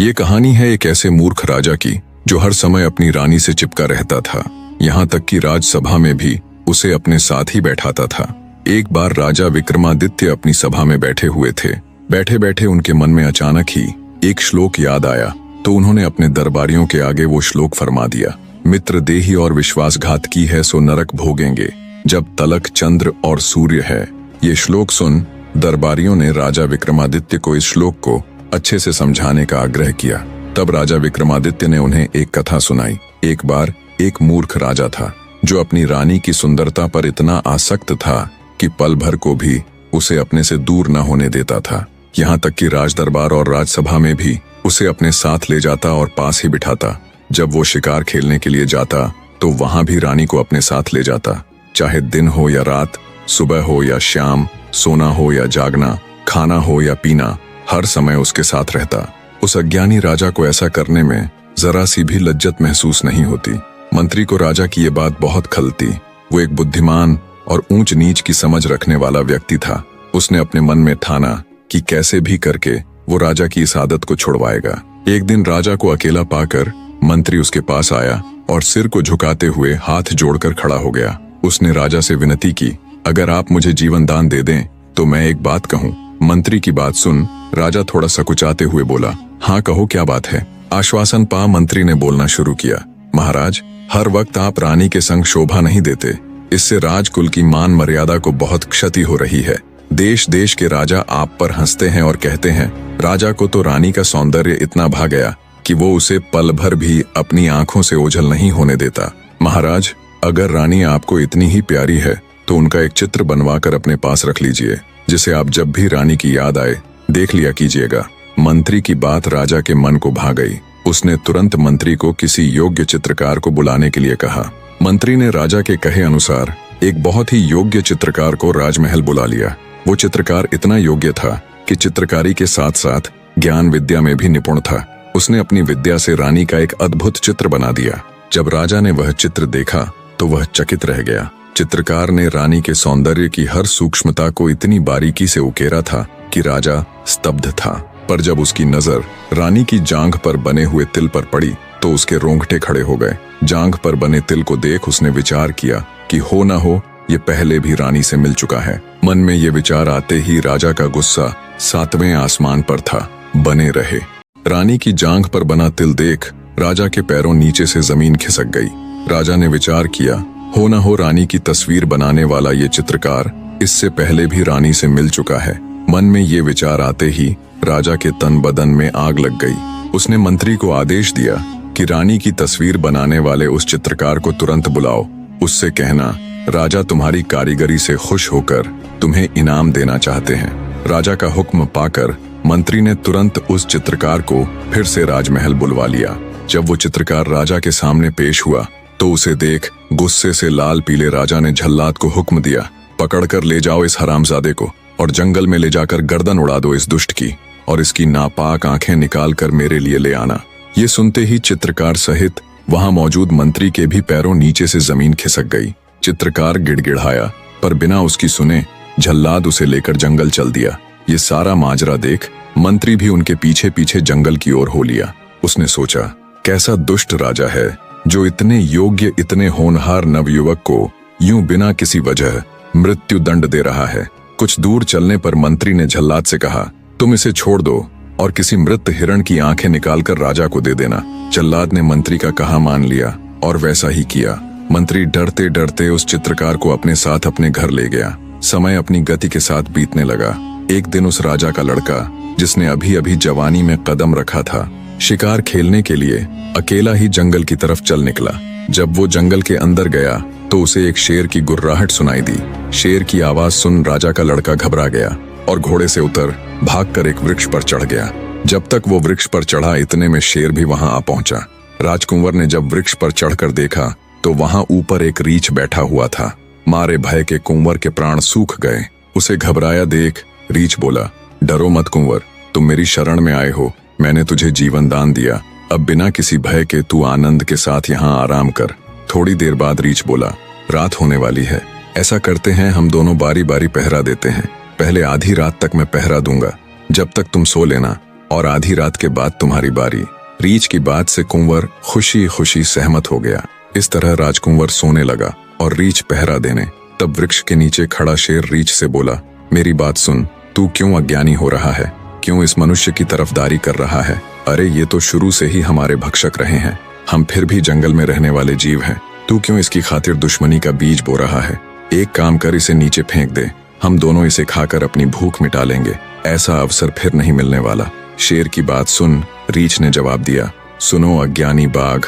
ये कहानी है एक ऐसे मूर्ख राजा की जो हर समय अपनी रानी से चिपका रहता था, यहाँ तक कि राजसभा में भी उसे अपने साथ ही बैठाता था। एक बार राजा विक्रमादित्य अपनी सभा में बैठे हुए थे। बैठे बैठे उनके मन में अचानक ही एक श्लोक याद आया, तो उन्होंने अपने दरबारियों के आगे वो श्लोक फरमा दिया। मित्र देही और विश्वासघात की है सो नरक भोगेंगे, जब तलक चंद्र और सूर्य है। ये श्लोक सुन दरबारियों ने राजा विक्रमादित्य को इस श्लोक को अच्छे से समझाने का आग्रह किया। तब राजा विक्रमादित्य ने उन्हें एक कथा सुनाई। एक बार एक मूर्ख राजा था जो अपनी रानी की सुंदरता पर इतना आसक्त था कि पल भर को भी उसे अपने से दूर न होने देता था। यहाँ तक कि राजदरबार और राजसभा में भी उसे अपने साथ ले जाता और पास ही बिठाता। जब वो शिकार खेलने के लिए जाता तो वहां भी रानी को अपने साथ ले जाता। चाहे दिन हो या रात, सुबह हो या शाम, सोना हो या जागना, खाना हो या पीना, हर समय उसके साथ रहता। उस अज्ञानी राजा को ऐसा करने में जरा सी भी लज्जत महसूस नहीं होती। मंत्री को राजा की ये बात बहुत खलती। वो एक बुद्धिमान और ऊंच नीच की समझ रखने वाला व्यक्ति था। उसने अपने मन में ठाना कि कैसे भी करके वो राजा की इस आदत को छुड़वाएगा। एक दिन राजा को अकेला पाकर मंत्री उसके पास आया और सिर को झुकाते हुए हाथ जोड़कर खड़ा हो गया। उसने राजा से विनती की, अगर आप मुझे जीवन दान दे दें तो मैं एक बात कहूं। मंत्री की बात सुन राजा थोड़ा सकुचाते हुए बोला, हाँ कहो, क्या बात है। आश्वासन पा मंत्री ने बोलना शुरू किया, महाराज, हर वक्त आप रानी के संग शोभा नहीं देते। इससे राजकुल की मान मर्यादा को बहुत क्षति हो रही है। देश देश के राजा आप पर हंसते हैं और कहते हैं। राजा को तो रानी का सौंदर्य इतना भा गया कि वो उसे पल भर भी अपनी आंखों से ओझल नहीं होने देता। महाराज, अगर रानी आपको इतनी ही प्यारी है तो उनका एक चित्र बनवा कर अपने पास रख लीजिए, जिसे आप जब भी रानी की याद आए देख लिया कीजिएगा। मंत्री की बात राजा के मन को भा गई। उसने तुरंत मंत्री को किसी योग्य चित्रकार को बुलाने के लिए कहा। मंत्री ने राजा के कहे अनुसार एक बहुत ही योग्य चित्रकार को राजमहल बुला लिया। वो चित्रकार इतना योग्य था कि चित्रकारी के साथ साथ ज्ञान विद्या में भी निपुण था। उसने अपनी विद्या से रानी का एक अद्भुत चित्र बना दिया। जब राजा ने वह चित्र देखा तो वह चकित रह गया। चित्रकार ने रानी के सौंदर्य की हर सूक्ष्मता को इतनी बारीकी से उकेरा था कि राजा स्तब्ध था। पर जब उसकी नजर रानी की जांघ पर बने हुए तिल पर पड़ी तो उसके रोंगटे खड़े हो गए। जांघ पर बने तिल को देख उसने विचार किया कि हो ना हो ये पहले भी रानी से मिल चुका है। मन में ये विचार आते ही राजा का गुस्सा 7वें आसमान पर था। बने रहे। रानी की जांघ पर बना तिल देख राजा के पैरों नीचे से जमीन खिसक गई। राजा ने विचार किया, हो न हो रानी की तस्वीर बनाने वाला ये चित्रकार इससे पहले भी रानी से मिल चुका है। मन में ये विचार आते ही राजा के तन बदन में आग लग गई। उसने मंत्री को आदेश दिया कि रानी की तस्वीर बनाने वाले उस चित्रकार को तुरंत बुलाओ। उससे कहना, राजा तुम्हारी कारीगरी से खुश होकर तुम्हें इनाम देना चाहते हैं। राजा का हुक्म पाकर मंत्री ने तुरंत उस चित्रकार को फिर से राजमहल बुलवा लिया। जब वो चित्रकार राजा के सामने पेश हुआ तो उसे देख गुस्से से लाल पीले राजा ने झल्लाद को हुक्म दिया, पकड़कर ले जाओ इस हरामजादे को और जंगल में ले जाकर गर्दन उड़ा दो इस दुष्ट की, और इसकी नापाक आंखें निकाल कर मेरे लिए ले आना। ये सुनते ही चित्रकार सहित वहां मौजूद मंत्री के भी पैरों नीचे से जमीन खिसक गई। चित्रकार गिड़गिड़ाया, पर बिना उसकी सुने झल्लाद उसे लेकर जंगल चल दिया। ये सारा माजरा देख मंत्री भी उनके पीछे पीछे जंगल की ओर हो लिया। उसने सोचा, कैसा दुष्ट राजा है जो इतने योग्य, इतने होनहार नवयुवक को यूं बिना किसी वजह मृत्यु दंड दे रहा है। कुछ दूर चलने पर मंत्री ने झल्लाद से कहा, तुम इसे छोड़ दो और किसी मृत हिरण की आंखें निकालकर राजा को दे देना। झल्लाद ने मंत्री का कहा मान लिया और वैसा ही किया। मंत्री डरते डरते उस चित्रकार को अपने साथ अपने घर ले गया। समय अपनी गति के साथ बीतने लगा। एक दिन उस राजा का लड़का, जिसने अभी अभी जवानी में कदम रखा था, शिकार खेलने के लिए अकेला ही जंगल की तरफ चल निकला। जब वो जंगल के अंदर गया तो उसे एक शेर की गुर्राहट सुनाई दी। शेर की आवाज सुन राजा का लड़का घबरा गया और घोड़े से उतर भागकर एक वृक्ष पर चढ़ गया। जब तक वो वृक्ष पर चढ़ा इतने में शेर भी वहां आ पहुंचा। राजकुंवर ने जब वृक्ष पर चढ़कर देखा तो वहां ऊपर एक रीछ बैठा हुआ था। मारे भय के कुंवर के प्राण सूख गए। उसे घबराया देख रीछ बोला, डरो मत कुंवर, तुम मेरी शरण में आए हो। मैंने तुझे जीवन दान दिया। अब बिना किसी भय के तू आनंद के साथ यहाँ आराम कर। थोड़ी देर बाद रीछ बोला, रात होने वाली है। ऐसा करते हैं, हम दोनों बारी बारी पहरा देते हैं। पहले आधी रात तक मैं पहरा दूंगा, जब तक तुम सो लेना, और आधी रात के बाद तुम्हारी बारी। रीछ की बात से कुंवर खुशी खुशी सहमत हो गया। इस तरह राजकुंवर सोने लगा और रीछ पहरा देने। तब वृक्ष के नीचे खड़ा शेर रीछ से बोला, मेरी बात सुन, तू क्यों अज्ञानी हो रहा है? क्यों इस मनुष्य की तरफदारी कर रहा है? अरे ये तो शुरू से ही हमारे भक्षक रहे हैं, हम फिर भी जंगल में रहने वाले जीव हैं। तू क्यों इसकी खातिर दुश्मनी का बीज बो रहा है? एक काम कर, इसे नीचे फेंक दे, हम दोनों इसे खाकर अपनी भूख मिटा लेंगे। ऐसा अवसर फिर नहीं मिलने वाला। शेर की बात सुन, रीछ ने जवाब दिया, सुनो अज्ञानी बाघ।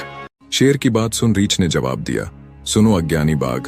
शेर की बात सुन रीछ ने जवाब दिया, सुनो अज्ञानी बाघ,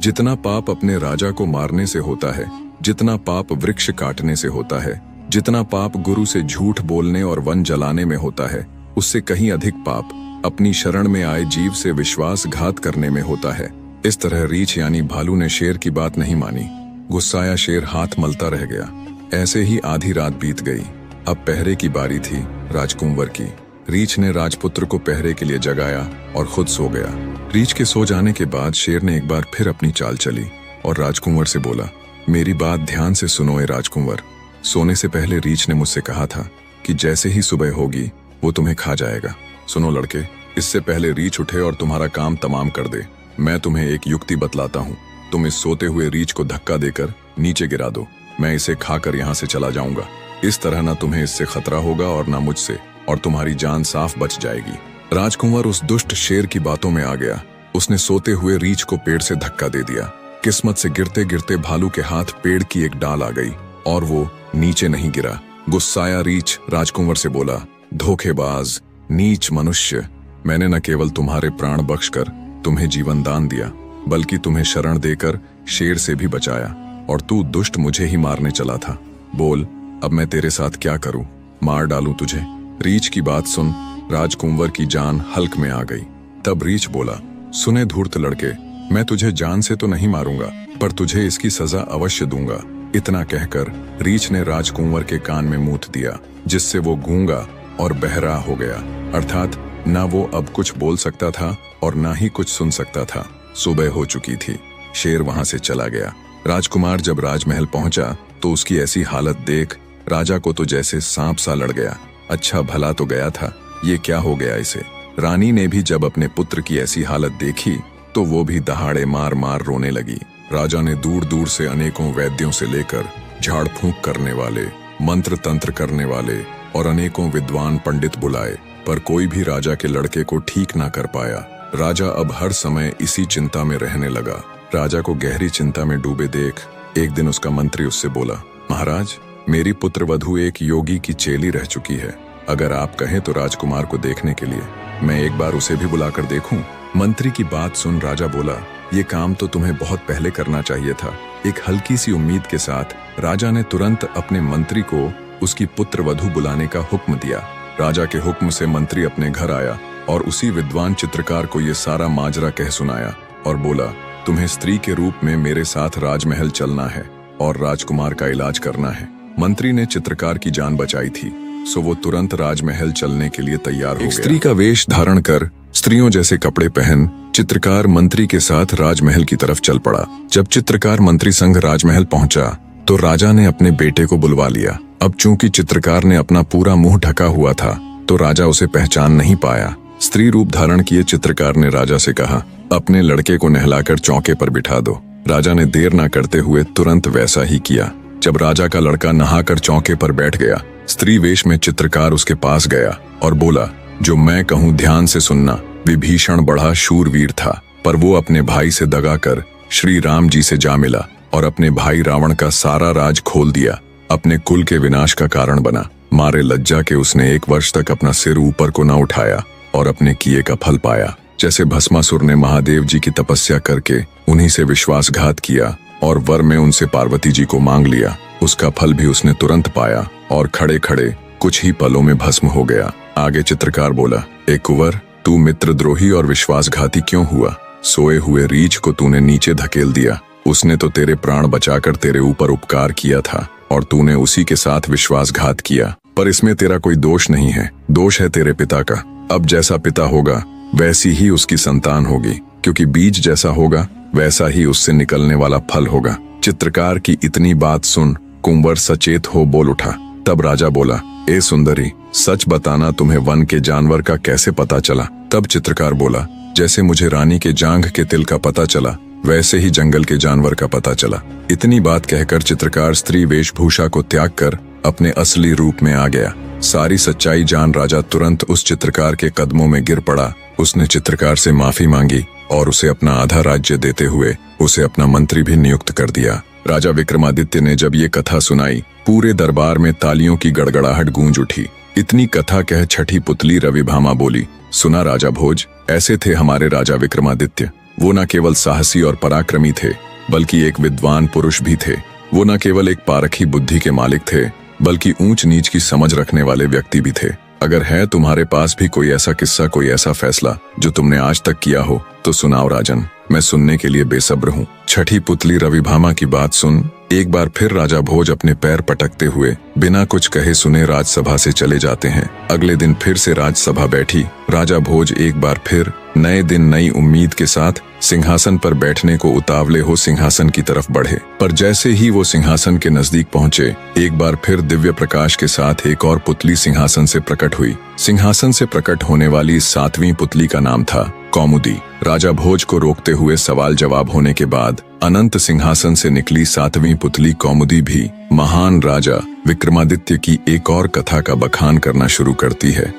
जितना पाप अपने राजा को मारने से होता है, जितना पाप वृक्ष काटने से होता है, जितना पाप गुरु से झूठ बोलने और वन जलाने में होता है, उससे कहीं अधिक पाप अपनी शरण में आए जीव से विश्वासघात करने में होता है। इस तरह रीछ यानी भालू ने शेर की बात नहीं मानी। गुस्साया शेर हाथ मलता रह गया। ऐसे ही आधी रात बीत गई। अब पहरे की बारी थी राजकुंवर की। रीछ ने राजपुत्र को पहरे के लिए जगाया और खुद सो गया। रीछ के सो जाने के बाद शेर ने एक बार फिर अपनी चाल चली और राजकुंवर से बोला, मेरी बात ध्यान से सुनो ए राजकुंवर। सोने से पहले रीछ ने मुझसे कहा था कि जैसे ही सुबह होगी वो तुम्हें खा जाएगा। सुनो लड़के, इससे पहले रीछ उठे और तुम्हारा काम तमाम कर दे, मैं तुम्हें एक युक्ति बतलाता हूँ। तुम इस सोते हुए रीछ को धक्का देकर नीचे गिरा दो, मैं इसे खाकर यहाँ से चला जाऊंगा। इस तरह ना तुम्हें इससे खतरा होगा और ना मुझसे, और तुम्हारी जान साफ बच जाएगी। राजकुंवर उस दुष्ट शेर की बातों में आ गया। उसने सोते हुए रीछ को पेड़ से धक्का दे दिया। किस्मत से गिरते गिरते भालू के हाथ पेड़ की एक डाल आ गई और वो नीचे नहीं गिरा। गुस्साया रीछ राजकुंवर से बोला, धोखेबाज, नीच मनुष्य, मैंने न केवल तुम्हारे प्राण बख्शकर तुम्हें जीवन दान दिया, बल्कि तुम्हें शरण देकर शेर से भी बचाया, और तू दुष्ट मुझे ही मारने चला था। बोल, अब मैं तेरे साथ क्या करूं? मार डालूं तुझे? रीछ की बात सुन राजकुंवर की जान हल्क में आ गई। तब रीछ बोला, सुने धूर्त लड़के, मैं तुझे जान से तो नहीं मारूंगा, पर तुझे इसकी सजा अवश्य दूंगा। इतना कहकर रीछ ने राजकुंवर के कान में मूत दिया, जिससे वो गूंगा और बहरा हो गया। अर्थात ना वो अब कुछ बोल सकता था और ना ही कुछ सुन सकता था। सुबह हो चुकी थी। शेर वहां से चला गया। राजकुमार जब राजमहल पहुंचा तो उसकी ऐसी हालत देख राजा को तो जैसे सांप सा लड़ गया। अच्छा भला तो गया था, ये क्या हो गया इसे? रानी ने भी जब अपने पुत्र की ऐसी हालत देखी तो वो भी दहाड़े मार मार रोने लगी। राजा ने दूर दूर से अनेकों वैद्यों से लेकर झाड़ फूंक करने वाले, मंत्र तंत्र करने वाले और अनेकों विद्वान पंडित बुलाए, पर कोई भी राजा के लड़के को ठीक ना कर पाया। राजा अब हर समय इसी चिंता में रहने लगा। राजा को गहरी चिंता में डूबे देख एक दिन उसका मंत्री उससे बोला, महाराज, मेरी पुत्र वधू एक योगी की चेली रह चुकी है। अगर आप कहें तो राजकुमार को देखने के लिए मैं एक बार उसे भी बुलाकर देखूं। मंत्री की बात सुन राजा बोला, ये काम तो तुम्हें बहुत पहले करना चाहिए था। एक हल्की सी उम्मीद के साथ राजा ने तुरंत अपने मंत्री को उसकी पुत्र वधू बुलाने का हुक्म दिया। राजा के हुक्म से मंत्री अपने घर आया और उसी विद्वान चित्रकार को ये सारा माजरा कह सुनाया और बोला, तुम्हें स्त्री के रूप में मेरे साथ राजमहल चलना है और राजकुमार का इलाज करना है। मंत्री ने चित्रकार की जान बचाई थी, सो वो तुरंत राजमहल चलने के लिए तैयार हो गया। स्त्री का वेश धारण कर, स्त्रियों जैसे कपड़े पहन, चित्रकार मंत्री के साथ राजमहल की तरफ चल पड़ा। जब चित्रकार मंत्री संग राजमहल पहुंचा तो राजा ने अपने बेटे को बुलवा लिया। अब चूंकि चित्रकार ने अपना पूरा मुंह ढका हुआ था तो राजा उसे पहचान नहीं पाया। स्त्री रूप धारण किए चित्रकार ने राजा से कहा, अपने लड़के को नहलाकर चौके पर बिठा दो। राजा ने देर न करते हुए तुरंत वैसा ही किया। जब राजा का लड़का नहाकर चौके पर बैठ गया, स्त्री वेश में चित्रकार उसके पास गया और बोला, जो मैं कहूँ ध्यान से सुनना। विभीषण बड़ा शूरवीर था, पर वो अपने भाई से दगा कर श्री राम जी से जा मिला और अपने भाई रावण का सारा राज खोल दिया। अपने कुल के विनाश का कारण बना। मारे लज्जा के उसने 1 वर्ष तक अपना सिर ऊपर को न उठाया और अपने किए का फल पाया। जैसे भस्मासुर ने महादेव जी की तपस्या करके उन्हीं से विश्वासघात किया और वर में उनसे पार्वती जी को मांग लिया, उसका फल भी उसने तुरंत पाया और खड़े खड़े कुछ ही पलों में भस्म हो गया। आगे चित्रकार बोला, ए कुंवर, तू मित्रद्रोही और विश्वासघाती क्यों हुआ? सोए हुए रीछ को तूने नीचे धकेल दिया। उसने तो तेरे प्राण बचाकर तेरे ऊपर उपकार किया था और तूने उसी के साथ विश्वासघात किया। पर इसमें तेरा कोई दोष नहीं है, दोष है तेरे पिता का। अब जैसा पिता होगा वैसी ही उसकी संतान होगी, क्योंकि बीज जैसा होगा वैसा ही उससे निकलने वाला फल होगा। चित्रकार की इतनी बात सुन कुंवर सचेत हो बोल उठा, तब राजा बोला, ए सुंदरी, सच बताना तुम्हें वन के जानवर का कैसे पता चला? तब चित्रकार बोला, जैसे मुझे रानी के जांघ के तिल का पता चला, वैसे ही जंगल के जानवर का पता चला। इतनी बात कहकर चित्रकार स्त्री वेशभूषा को त्याग कर अपने असली रूप में आ गया। सारी सच्चाई जान राजा तुरंत उस चित्रकार के कदमों में गिर पड़ा। उसने चित्रकार से माफी मांगी और उसे अपना आधा राज्य देते हुए उसे अपना मंत्री भी नियुक्त कर दिया। राजा विक्रमादित्य ने जब ये कथा सुनाई, पूरे दरबार में तालियों की गड़गड़ाहट गूंज उठी। इतनी कथा कह छठी पुतली रविभामा बोली, सुना राजा भोज, ऐसे थे हमारे राजा विक्रमादित्य। वो न केवल साहसी और पराक्रमी थे, बल्कि एक विद्वान पुरुष भी थे। वो न केवल एक पारखी बुद्धि के मालिक थे, बल्कि ऊंच नीच की समझ रखने वाले व्यक्ति भी थे। अगर है तुम्हारे पास भी कोई ऐसा किस्सा, कोई ऐसा फैसला जो तुमने आज तक किया हो, तो सुनाओ राजन, मैं सुनने के लिए बेसब्र हूँ। छठी पुतली रविभामा की बात सुन एक बार फिर राजा भोज अपने पैर पटकते हुए बिना कुछ कहे सुने राजसभा से चले जाते हैं। अगले दिन फिर से राजसभा बैठी। राजा भोज एक बार फिर नए दिन नई उम्मीद के साथ सिंहासन पर बैठने को उतावले हो सिंहासन की तरफ बढ़े। पर जैसे ही वो सिंहासन के नजदीक पहुंचे, एक बार फिर दिव्य प्रकाश के साथ एक और पुतली सिंहासन से प्रकट हुई। सिंहासन से प्रकट होने वाली 7वीं पुतली का नाम था कौमुदी। राजा भोज को रोकते हुए सवाल जवाब होने के बाद अनंत सिंहासन से निकली 7वीं पुतली कौमुदी भी महान राजा विक्रमादित्य की एक और कथा का बखान करना शुरू करती है।